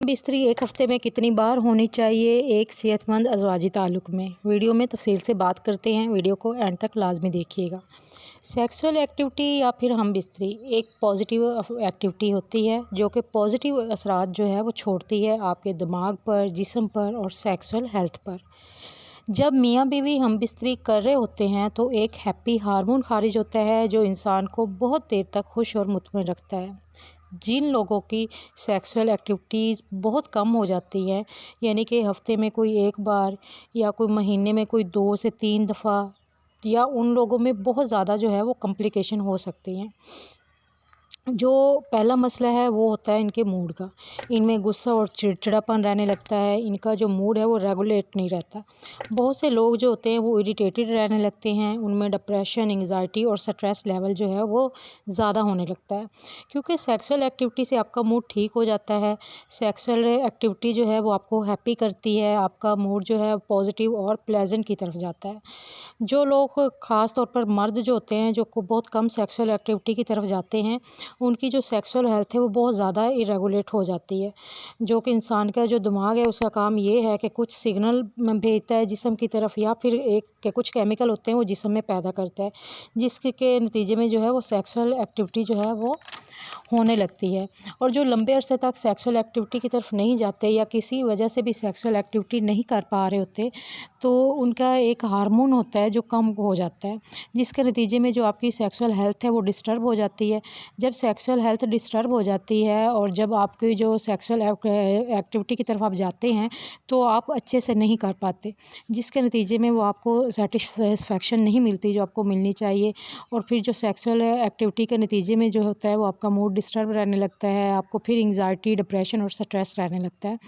बिस्तरी एक हफ्ते में कितनी बार होनी चाहिए एक सेहतमंद अज़वाजी ताल्लुक़ में। वीडियो में तफसील से बात करते हैं, वीडियो को एंड तक लाजमी देखिएगा। सेक्सुअल एक्टिविटी या फिर हम बिस्तरी एक पॉजिटिव एक्टिविटी होती है जो कि पॉजिटिव असरात जो है वो छोड़ती है आपके दिमाग पर, जिस्म पर और सेक्सुअल हेल्थ पर। जब मियाँ बीवी हम बिस्तरी कर रहे होते हैं तो एक हैप्पी हार्मोन खारिज होता है जो इंसान को बहुत देर तक खुश और मुतमईन रखता है। जिन लोगों की सेक्सुअल एक्टिविटीज़ बहुत कम हो जाती हैं, यानी कि हफ्ते में कोई एक बार या कोई महीने में कोई 2 से 3 दफ़ा, या उन लोगों में बहुत ज़्यादा जो है वो कॉम्प्लिकेशन हो सकती हैं। जो पहला मसला है वो होता है इनके मूड का। इनमें गुस्सा और चिड़चिड़ापन रहने लगता है, इनका जो मूड है वो रेगुलेट नहीं रहता। बहुत से लोग जो होते हैं वो इरिटेटेड रहने लगते हैं, उनमें डिप्रेशन, एंग्जाइटी और स्ट्रेस लेवल जो है वो ज़्यादा होने लगता है, क्योंकि सेक्सुअल एक्टिविटी से आपका मूड ठीक हो जाता है। सेक्सुअल एक्टिविटी जो है वो आपको हैप्पी करती है, आपका मूड जो है पॉजिटिव और प्लेजेंट की तरफ जाता है। जो लोग ख़ास तौर पर मर्द जो होते हैं जो बहुत कम सेक्सुअल एक्टिविटी की तरफ जाते हैं, उनकी जो सेक्सुअल हेल्थ है वो बहुत ज़्यादा इरेगुलेट हो जाती है। जो कि इंसान का जो दिमाग है उसका काम ये है कि कुछ सिग्नल भेजता है जिस्म की तरफ, या फिर एक के कुछ केमिकल होते हैं वो जिस्म में पैदा करता है, जिसके नतीजे में जो है वो सेक्सुअल एक्टिविटी जो है वो होने लगती है। और जो लंबे अरसे तक सेक्सुअल एक्टिविटी की तरफ नहीं जाते या किसी वजह से भी सेक्सुअल एक्टिविटी नहीं कर पा रहे होते, तो उनका एक हार्मोन होता है जो कम हो जाता है, जिसके नतीजे में जो आपकी सेक्सुअल हेल्थ है वो डिस्टर्ब हो जाती है। जब सेक्सुअल हेल्थ डिस्टर्ब हो जाती है और जब आपकी जो सेक्सुअल एक्टिविटी की तरफ आप जाते हैं तो आप अच्छे से नहीं कर पाते, जिसके नतीजे में वो आपको सेटिस्फैक्शन नहीं मिलती जो आपको मिलनी चाहिए। और फिर जो सेक्सुअल एक्टिविटी के नतीजे में जो होता है वो आपका मूड डिस्टर्ब रहने लगता है, आपको फिर एंग्जाइटी, डिप्रेशन और स्ट्रेस रहने लगता है।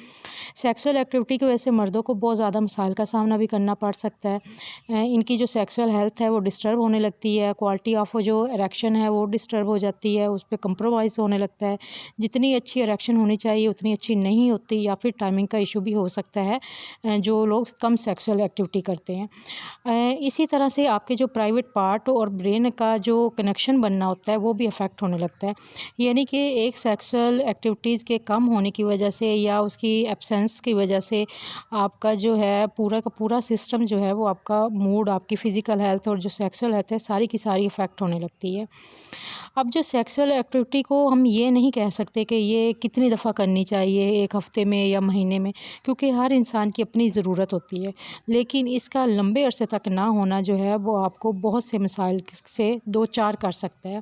सेक्सुअल एक्टिविटी की वजह से मर्दों को बहुत ज़्यादा मसाइल का सामना भी करना पड़ सकता है। इनकी जो सेक्सुअल हेल्थ है वो डिस्टर्ब होने लगती है, क्वालिटी ऑफ जो इरेक्शन है वो डिस्टर्ब हो जाती है, उस पे कंप्रोमाइज़ होने लगता है। जितनी अच्छी इरेक्शन होनी चाहिए उतनी अच्छी नहीं होती, या फिर टाइमिंग का इशू भी हो सकता है जो लोग कम सेक्सुअल एक्टिविटी करते हैं। इसी तरह से आपके जो प्राइवेट पार्ट और ब्रेन का जो कनेक्शन बनना होता है वो भी अफेक्ट होने लगता है। यानी कि एक सेक्सुअल एक्टिविटीज़ के कम होने की वजह से या उसकी एब्सेंस की वजह से आपका जो है पूरा का पूरा सिस्टम जो है वो आपका मूड, आपकी फ़िज़िकल हेल्थ और जो सेक्सुअल हेल्थ है सारी की सारी इफ़ेक्ट होने लगती है। अब जो सेक्सुअल एक्टिविटी को हम ये नहीं कह सकते कि ये कितनी दफ़ा करनी चाहिए एक हफ़्ते में या महीने में, क्योंकि हर इंसान की अपनी ज़रूरत होती है। लेकिन इसका लंबे अरसे तक ना होना जो है वो आपको बहुत से मसाइल से दो चार कर सकता है।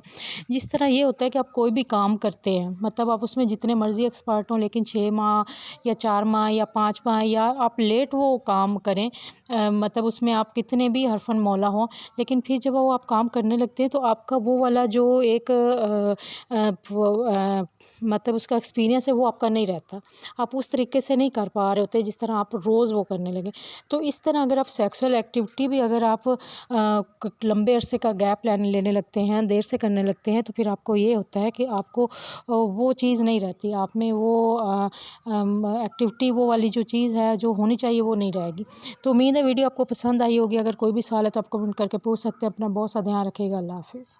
जिस तरह ये होता है कि आप कोई भी काम करते हैं, मतलब आप उसमें जितने मर्ज़ी एक्सपर्ट हों, लेकिन 6 माह या 4 माह या 5 माह या आप लेट वो काम करें, मतलब उसमें आप कितने भी हरफन मौला हों, लेकिन फिर जब वो आप काम करने लगते हैं तो आपका वो वाला जो एक मतलब उसका एक्सपीरियंस है वो आपका नहीं रहता। आप उस तरीके से नहीं कर पा रहे होते जिस तरह आप रोज़ वो करने लगे। तो इस तरह अगर आप सेक्सुअल एक्टिविटी भी अगर आप लंबे अरसे का गैप लेने लगते हैं, देर से करने लगते हैं, तो फिर आपको ये होता है कि आपको वो चीज़ नहीं रहती आप में, वो एक्टिविटी वो वाली जो चीज़ है जो होनी चाहिए वो नहीं रहेगी। तो उम्मीद है वीडियो आपको पसंद आई होगी। अगर कोई भी सवाल है तो आप कमेंट करके पूछ सकते हैं। अपना बहुत सा ध्यान रखिएगा। अल्लाह हाफ़िज़।